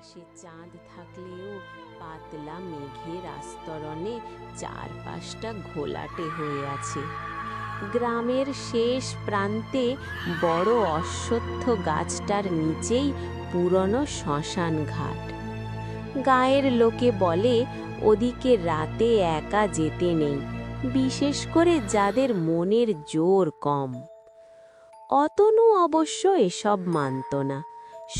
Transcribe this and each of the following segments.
আকাশে চাঁদ থাকলেও পাতলা মেঘের আস্তরণে চারপাশটা ঘোলাটে হয়ে আছে। গ্রামের শেষ প্রান্তে বড় অশ্বত্থ গাছটার নিচেই পুরনো শ্মশান ঘাট। গায়ের লোকে বলে ওদিকে রাতে একা যেতে নেই, বিশেষ করে যাদের মনের জোর কম। অতনু অবশ্য এসব মানত না।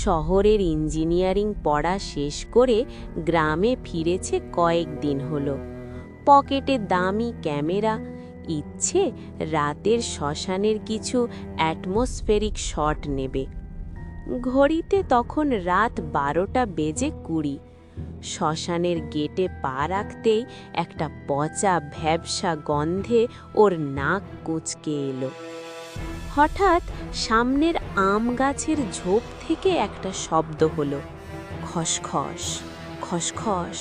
শহরের ইঞ্জিনিয়ারিং পড়া শেষ করে গ্রামে ফিরেছে কয়েকদিন হলো। পকেটে দামি ক্যামেরা, ইচ্ছে রাতের শ্মশানের কিছু অ্যাটমসফেরিক শট নেবে। ঘড়িতে তখন রাত 12টা বেজে 20। শ্মশানের গেটে পা রাখতেই একটা পচা ভ্যাবসা গন্ধে ওর নাক কুঁচকে এলো। হঠাৎ সামনের আম গাছের ঝোপ থেকে একটা শব্দ হলো, খসখস খসখস।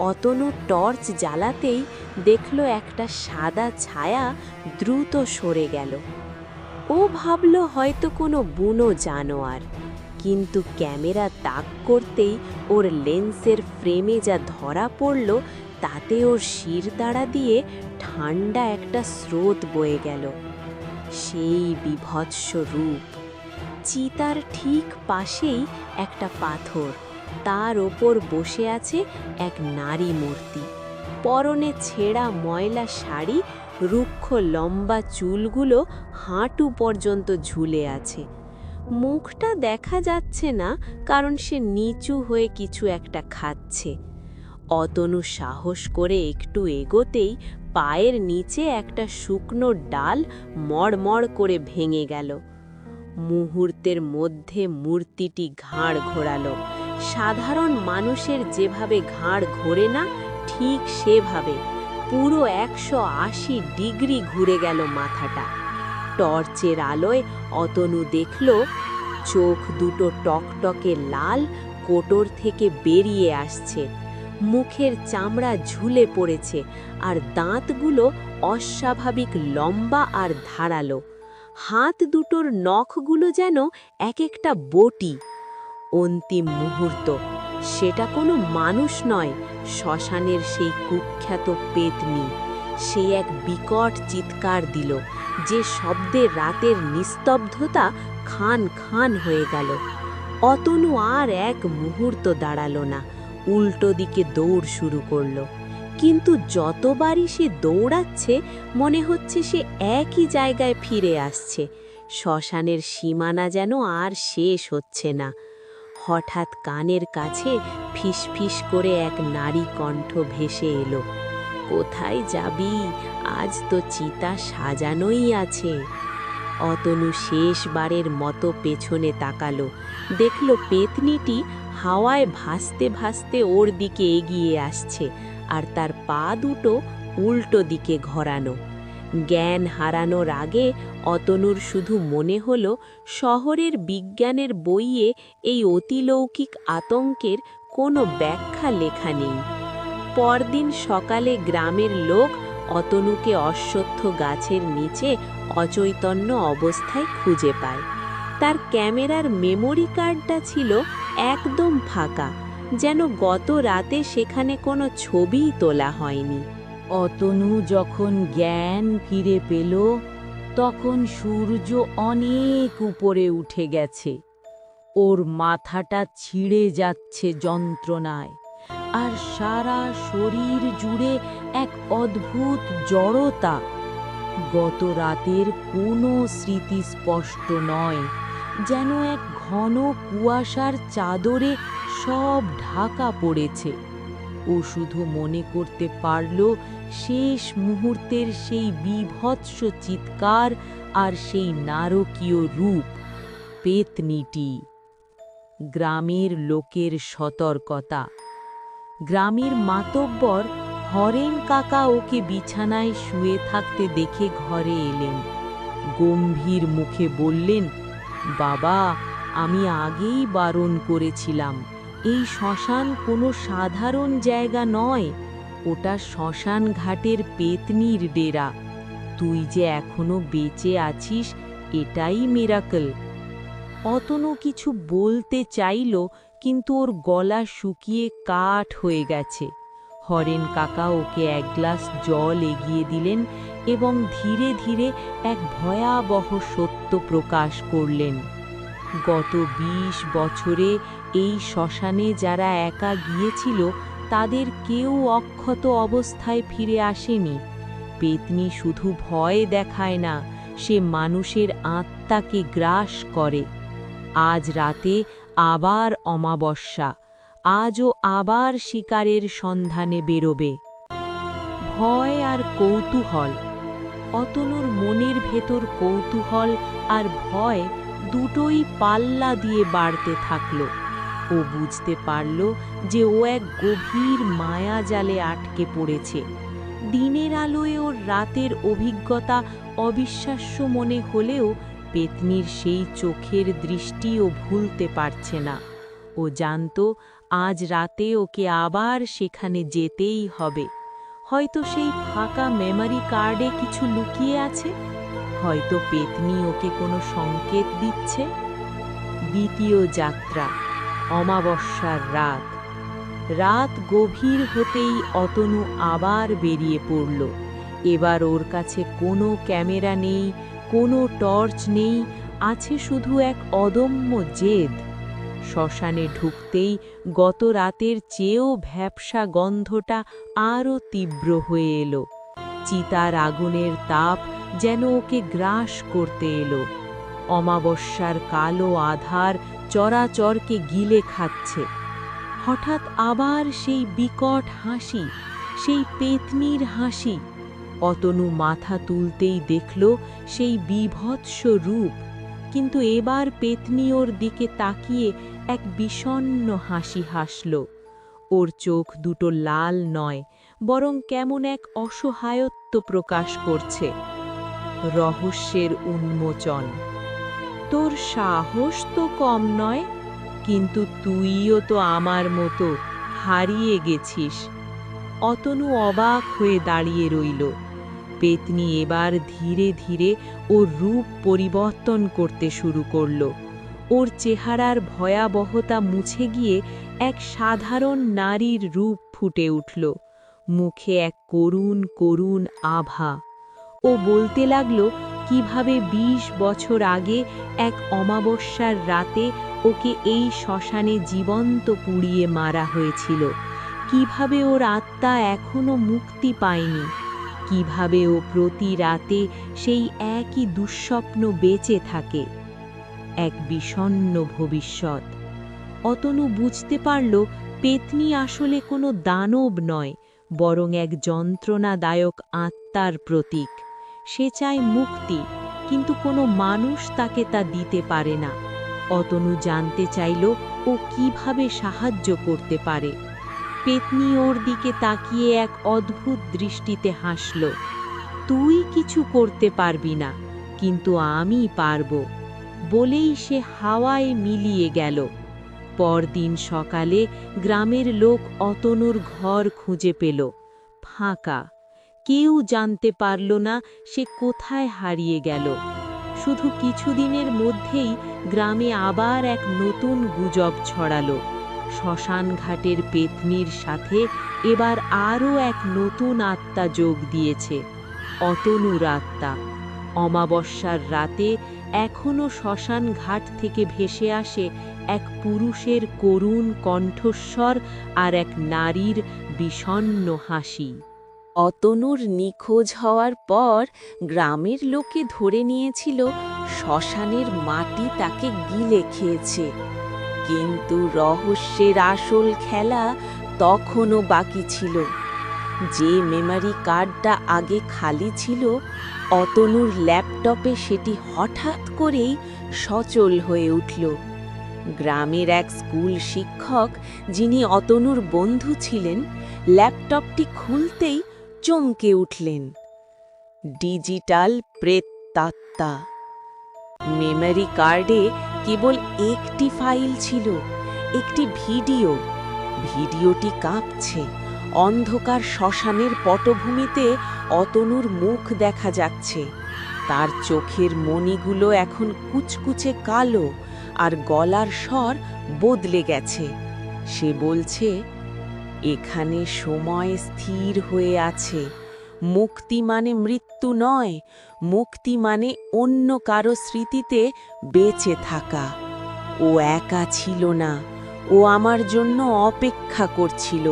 অতনু টর্চ জ্বালাতেই দেখল একটা সাদা ছায়া দ্রুত সরে গেল। ও ভাবল হয়তো কোনো বুনো জানোয়ার, কিন্তু ক্যামেরা তাক করতেই ওর লেন্সের ফ্রেমে যা ধরা পড়ল তাতে ওর শিরদাঁড়া দিয়ে ঠান্ডা একটা স্রোত বয়ে গেল। সেই বিভৎস রূপ! চিতার ঠিক পাশেই একটা পাথর, তার ওপর বসে আছে এক নারী মূর্তি। পরনে ছেঁড়া ময়লা শাড়ি, রুক্ষ লম্বা চুলগুলো হাঁটু পর্যন্ত ঝুলে আছে। মুখটা দেখা যাচ্ছে না, কারণ সে নিচু হয়ে কিছু একটা খাচ্ছে। অতনু সাহস করে একটু এগোতেই পায়ের নিচে একটা শুকনো ডাল মড়মড় করে ভেঙে গেল। মুহূর্তের মধ্যে মূর্তিটি ঘাড় ঘোরালো। সাধারণ মানুষের যেভাবে ঘাড় ঘোরে না, ঠিক সেভাবে পুরো 180 ডিগ্রি ঘুরে গেল মাথাটা। টর্চের আলোয় অতনু দেখল চোখ দুটো টকটকে লাল, কোটর থেকে বেরিয়ে আসছে। মুখের চামড়া ঝুলে পড়েছে, আর দাঁতগুলো অস্বাভাবিক লম্বা আর ধারালো। হাত দুটোর নখগুলো যেন এক একটা বটি। অন্তিম মুহূর্ত, সেটা কোনো মানুষ নয়, শ্মশানের সেই কুখ্যাত পেতনি। সে এক বিকট চিৎকার দিল, যে শব্দে রাতের নিস্তব্ধতা খান খান হয়ে গেল। অতনু আর এক মুহূর্ত দাঁড়ালো না, উল্টো দিকে দৌড় শুরু করলো। কিন্তু যতবারই সে দৌড়াচ্ছে মনে হচ্ছে সে একই জায়গায় ফিরে আসছে। শ্মশানের সীমানা যেন আর শেষ হচ্ছে না। হঠাৎ কানের কাছে ফিসফিস করে এক নারী কণ্ঠ ভেসে এলো, কোথায় যাবি? আজ তো চিতা সাজানোই আছে। অতনু শেষবারের মতো পেছনে তাকালো, দেখল পেতনিটি হাওয়ায় ভাসতে ভাসতে ওর দিকে এগিয়ে আসছে, আর তার পা দুটো উল্টো দিকে ঘোরানো। জ্ঞান হারানোর আগে অতনুর শুধু মনে হলো শহরের বিজ্ঞানের বইয়ে এই অতিলৌকিক আতঙ্কের কোনো ব্যাখ্যা লেখা নেই। পরদিন সকালে গ্রামের লোক অতনুকে অশ্বত্থ গাছের নিচে অচৈতন্য অবস্থায় খুঁজে পায়। তার ক্যামেরার মেমোরি কার্ডটা ছিল একদম ফাঁকা, যেন গত রাতে সেখানে কোনো ছবিই তোলা হয়নি। অতনু যখন জ্ঞান ফিরে পেল, তখন সূর্য অনেক উপরে উঠে গেছে। ওর মাথাটা ছিঁড়ে যাচ্ছে যন্ত্রণায়, আর সারা শরীর জুড়ে এক অদ্ভুত জড়তা। গত রাতের কোনো স্মৃতি স্পষ্ট নয়, যেন এক ঘন কুয়াশার চাদরে সব ঢাকা পড়েছে। ও শুধু মনে করতে পারল শেষ মুহূর্তের সেই বিভৎস চিৎকার আর সেই নারকীয় রূপ, পেতনিটি। গ্রামের লোকের সতর্কতা। গ্রামের মাতব্বর হরেন কাকা ওকে বিছানায় শুয়ে থাকতে দেখে ঘরে এলেন। গম্ভীর মুখে বললেন, বাবা, আমি আগেই বারণ করেছিলাম, এই শ্মশান কোনো সাধারণ জায়গা নয়, ওটা শ্মশান ঘাটের পেতনির ডেরা। তুই যে এখনো বেঁচে আছিস, এটাই মিরাকল। অতনু কিছু বলতে চাইল, কিন্তু ওর গলা শুকিয়ে কাঠ হয়ে গেছে। হরেন কাকা ওকে এক গ্লাস জল এগিয়ে দিলেন এবং ধীরে ধীরে এক ভয়াবহ সত্য প্রকাশ করলেন। গত ২০ বছরে এই শ্মশানে যারা একা গিয়েছিল তাদের কেউ অক্ষত অবস্থায় ফিরে আসেনি। পেতনি শুধু ভয় দেখায় না, সে মানুষের আত্মাকে গ্রাস করে। আজ রাতে আবার অমাবস্যা, আজও আবার শিকারের সন্ধানে বেরোবে। ভয় আর কৌতূহল। অতনুর মনের ভেতর কৌতূহল আর ভয় দুটোই পাল্লা দিয়ে বাড়তে থাকল। ও বুঝতে পারল যে ও এক গভীর মায়াজালে আটকে পড়েছে। দিনের আলোয় ওর রাতের অভিজ্ঞতা অবিশ্বাস্য মনে হলেও পেতনির সেই চোখের দৃষ্টি ও ভুলতে পারছে না। ও জানত আজ রাতে ওকে আবার সেখানে যেতেই হবে। হয়তো সেই ফাঁকা মেমরি কার্ডে কিছু লুকিয়ে আছে, হয়তো পেতনি ওকে কোনো সংকেত দিচ্ছে। দ্বিতীয় যাত্রা, অমাবস্যার রাত। রাত গভীর হতেই অতনু আবার বেরিয়ে পড়ল। এবার ওর কাছে কোনো ক্যামেরা নেই, কোনো টর্চ নেই, আছে শুধু এক অদম্য জেদ। শ্মশানে ঢুকতেই গত রাতের চেয়েও ভ্যাপসা গন্ধটা আরও তীব্র হয়ে এলো। চিতার আগুনের তাপ যেন ওকে গ্রাস করতে এলো। অমাবস্যার কালো আধার চরাচরকে গিলে খাচ্ছে। হঠাৎ আবার সেই বিকট হাসি, সেই পেতনির হাসি। অতনু মাথা তুলতেই দেখল সেই বীভৎস রূপ, কিন্তু এবার পেতনি ওর দিকে তাকিয়ে এক বিষণ্ণ হাসি হাসল। ওর চোখ দুটো লাল নয়, বরং কেমন এক অসহায়ত্ব প্রকাশ করছে। রহস্যের উন্মোচন। তোর সাহস তো কম নয়, কিন্তু তুইও তো আমার মতো হারিয়ে গেছিস। অতনু অবাক হয়ে দাঁড়িয়ে রইল। পেতনি এবার ধীরে ধীরে ওর রূপ পরিবর্তন করতে শুরু করল। ওর চেহারার ভয়াবহতা মুছে গিয়ে এক সাধারণ নারীর রূপ ফুটে উঠল, মুখে এক করুণ করুণ আভা। ও বলতে লাগল কিভাবে ২০ বছর আগে এক অমাবস্যার রাতে ওকে এই শ্মশানে জীবন্ত পুড়িয়ে মারা হয়েছিল, কিভাবে ওর আত্মা এখনো মুক্তি পায়নি, কিভাবে ও প্রতি রাতে সেই একই দুঃস্বপ্ন বেঁচে থাকে। এক বিষণ্ণ ভবিষ্যৎ। অতনু বুঝতে পারল পেতনি আসলে কোনো দানব নয়, বরং এক যন্ত্রণাদায়ক আত্মার প্রতীক। সে চায় মুক্তি, কিন্তু কোনো মানুষ তাকে তা দিতে পারে না। অতনু জানতে চাইল ও কিভাবে সাহায্য করতে পারে। পেতনি ওর দিকে তাকিয়ে এক অদ্ভুত দৃষ্টিতে হাসল। তুই কিছু করতে পারবি না, কিন্তু আমি পারব, বলেই সে হাওয়ায় মিলিয়ে গেল। পরদিন সকালে গ্রামের লোক অতনুর ঘর খুঁজে পেল, ফাঁকা। কেউ জানতে পারল না সে কোথায় হারিয়ে গেল। শুধু কিছুদিনের মধ্যেই গ্রামে আবার এক নতুন গুজব ছড়ালো। শ্মশান ঘাটের পেতনির সাথে এবার আরও এক নতুন আত্মা যোগ দিয়েছে, অতনুর আত্মা। অমাবস্যার রাতে এখনো শ্মশান ঘাট থেকে ভেসে আসে এক পুরুষের করুণ কণ্ঠস্বর আর এক নারীর বিষণ্ণ হাসি। অতনুর নিখোঁজ হওয়ার পর গ্রামের লোকে ধরে নিয়েছিল শ্মশানের মাটি তাকে গিলে খেয়েছে, কিন্তু রহস্যের আসল খেলা তখনও বাকি ছিল। যে মেমরি কার্ডটা আগে খালি ছিল, অতনুর ল্যাপটপে সেটি হঠাৎ করেই সচল হয়ে উঠল। গ্রামের এক স্কুল শিক্ষক, যিনি অতনুর বন্ধু ছিলেন, ল্যাপটপটি খুলতেই চমকে উঠলেন। ডিজিটাল প্রেতাত্মা। মেমরি কার্ডে কেবল একটি ফাইল ছিল, একটি ভিডিও। ভিডিওটি কাঁপছে। অন্ধকার শ্মশানের পটভূমিতে অতনুর মুখ দেখা যাচ্ছে। তার চোখের মণিগুলো এখন কুচকুচে কালো, আর গলার স্বর বদলে গেছে। সে বলছে, এখানে সময় স্থির হয়ে আছে। মুক্তি মানে মৃত্যু নয়, মুক্তি মানে অন্য কারো স্মৃতিতে বেঁচে থাকা। ও একা ছিল না, ও আমার জন্য অপেক্ষা করছিল।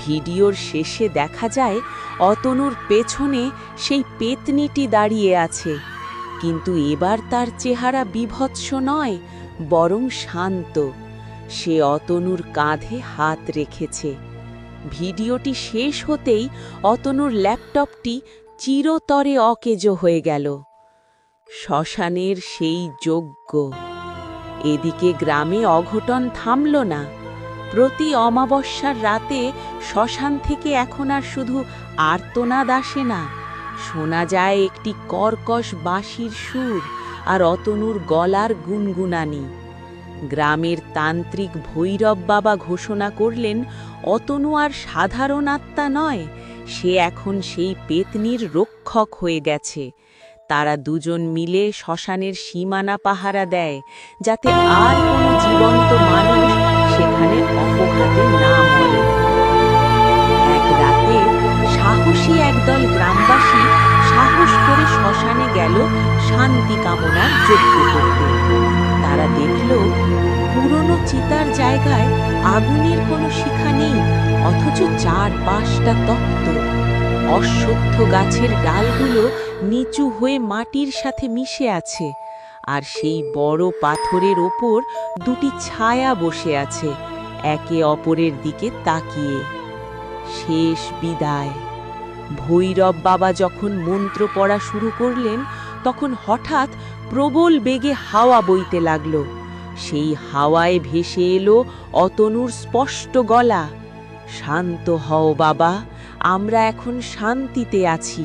ভিডিওর শেষে দেখা যায় অতনুর পেছনে সেই পেতনিটি দাঁড়িয়ে আছে, কিন্তু এবার তার চেহারা বীভৎস নয়, বরং শান্ত। সে অতনুর কাঁধে হাত রেখেছে। ভিডিওটি শেষ হতেই অতনুর ল্যাপটপটি চিরতরে অকেজো হয়ে গেল। শ্মশানের সেই যজ্ঞ। এদিকে গ্রামে অঘটন থামল না। প্রতি অমাবস্যার রাতে শ্মশান থেকে এখন আর শুধু আর্তনাদ আসে না, শোনা যায় একটি কর্কশ বাঁশির সুর আর অতনুর গলার গুনগুনানি। গ্রামের তান্ত্রিক ভৈরব বাবা ঘোষণা করলেন, অতনু আর সাধারণ আত্মা নয়, সে এখন সেই পেতনির রক্ষক হয়ে গেছে। তারা দুজন মিলে শ্মশানের সীমানা পাহারা দেয়, যাতে আর কোনো জীবন্ত মানুষ সেখানে অপঘাতে না মরে। এক রাতে সাহসী একদল গ্রামবাসী সাহস করে শ্মশানে গেল শান্তি কামনার যজ্ঞ করতে। তারা দেখল পুরনো চিতার জায়গায় আগুনের কোনো শিখা নেই, অথচ চারপাশটা তপ্ত। অশ্বত্থ গাছের ডালগুলো নিচু হয়ে মাটির সাথে মিশে আছে, আর সেই বড় পাথরের ওপর দুটি ছায়া বসে আছে, একে অপরের দিকে তাকিয়ে। শেষ বিদায়। ভৈরব বাবা যখন মন্ত্র পড়া শুরু করলেন, তখন হঠাৎ প্রবল বেগে হাওয়া বইতে লাগল। সেই হাওয়ায় ভেসে এলো অতনুর স্পষ্ট গলা, শান্ত হও বাবা, আমরা এখন শান্তিতে আছি।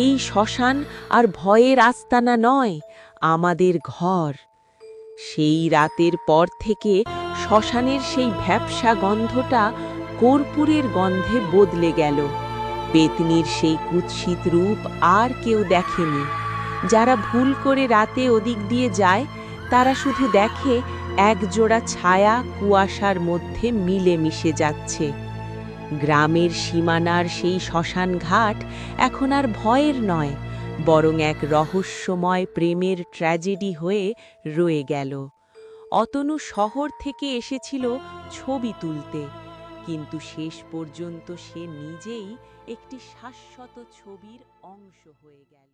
এই শ্মশান আর ভয়ের আস্তানা নয়, আমাদের ঘর। সেই রাতের পর থেকে শ্মশানের সেই ভ্যাপসা গন্ধটা কর্পূরের গন্ধে বদলে গেল। পেতনির সেই কুৎসিত রূপ আর কেউ দেখেনি। যারা ভুল করে রাতে ওদিক দিয়ে যায়, তারা শুধু দেখে একজোড়া ছায়া কুয়াশার মধ্যে মিলে মিশে যাচ্ছে। গ্রামের সীমানার সেই শ্মশান ঘাট এখন আর ভয়ের নয়, বরং এক রহস্যময় প্রেমের ট্র্যাজেডি হয়ে রয়ে গেল। অতনু শহর থেকে এসেছিল ছবি তুলতে, কিন্তু শেষ পর্যন্ত সে নিজেই একটি শাশ্বত ছবির অংশ হয়ে গেল।